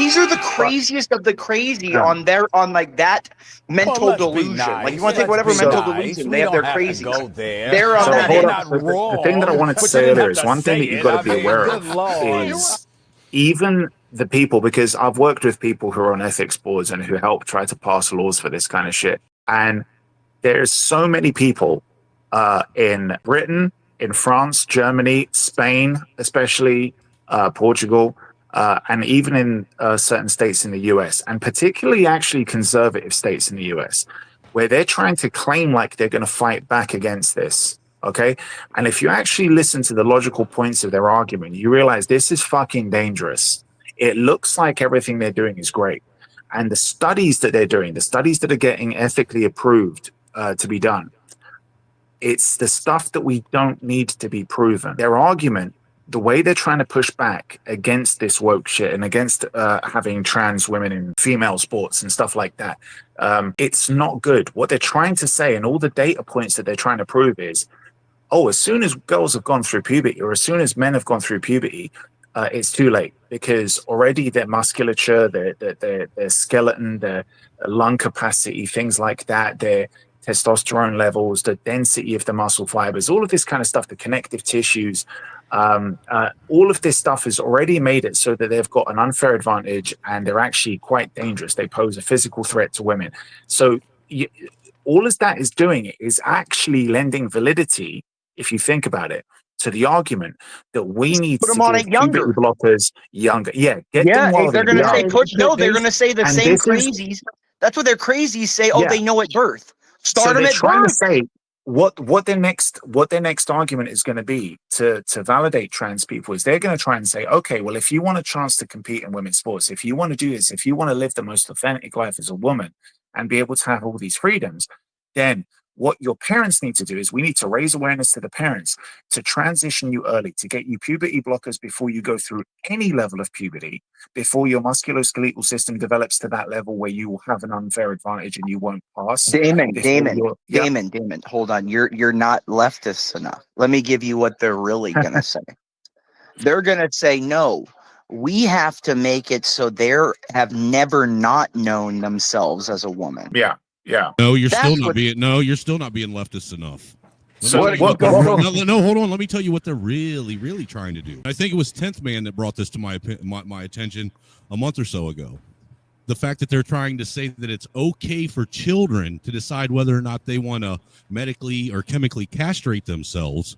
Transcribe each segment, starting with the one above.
these are the craziest of the crazy on like that mental delusion. Nice. Like you want to take whatever mental delusion they have, they're crazy. They're on that. The thing that I wanted to say earlier is one thing that you've got to be aware of is even the people, because I've worked with people who are on ethics boards and who help try to pass laws for this kind of shit. And there's so many people in Britain, in France, Germany, Spain, especially Portugal, and even in certain states in the US, and particularly actually conservative states in the US, where they're trying to claim like they're going to fight back against this. Okay. And if you actually listen to the logical points of their argument, you realize this is fucking dangerous. It looks like everything they're doing is great. And the studies that they're doing, the studies that are getting ethically approved to be done, it's the stuff that we don't need to be proven. Their argument, the way they're trying to push back against this woke shit and against having trans women in female sports and stuff like that, it's not good. What they're trying to say and all the data points that they're trying to prove is, as soon as girls have gone through puberty or as soon as men have gone through puberty, it's too late, because already their musculature, their skeleton, their lung capacity, things like that, their testosterone levels, the density of the muscle fibers, all of this kind of stuff, the connective tissues, all of this stuff has already made it so that they've got an unfair advantage and they're actually quite dangerous. They pose a physical threat to women. So all as that is doing is actually lending validity, if you think about it, to the argument that we need put to them on it younger. blockers younger. Yeah, they're going to say they're going to say the same crazies. That's what their crazies say. They know at birth. Start them at trying birth. to say what their next argument is going to be to validate trans people is they're going to try and say, okay, well, if you want a chance to compete in women's sports, if you want to do this, if you want to live the most authentic life as a woman and be able to have all these freedoms, then what your parents need to do is we need to raise awareness to the parents to transition you early, to get you puberty blockers before you go through any level of puberty, before your musculoskeletal system develops to that level where you will have an unfair advantage and you won't pass. Damon, hold on. You're not leftist enough. Let me give you what they're really going to say. They're going to say, no, we have to make it so they have never not known themselves as a woman. Yeah. Yeah. No, you're still not being leftist enough. No, hold on. Let me tell you what they're really trying to do. I think it was 10th Man that brought this to my attention a month or so ago. The fact that they're trying to say that it's okay for children to decide whether or not they want to medically or chemically castrate themselves.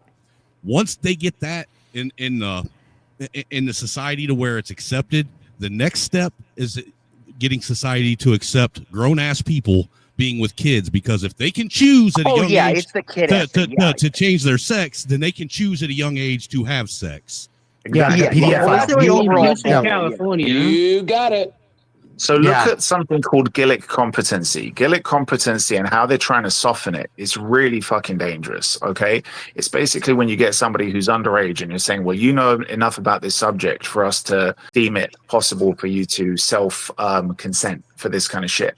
Once they get that in the society to where it's accepted, the next step is getting society to accept grown-ass people being with kids, because if they can choose at a young age it's the kid to change their sex, then they can choose at a young age to have sex. Exactly. California. You got it. So look at something called Gillick competency. Gillick competency and how they're trying to soften it is really fucking dangerous, okay? It's basically when you get somebody who's underage and you're saying, well, you know enough about this subject for us to deem it possible for you to self-consent for this kind of shit.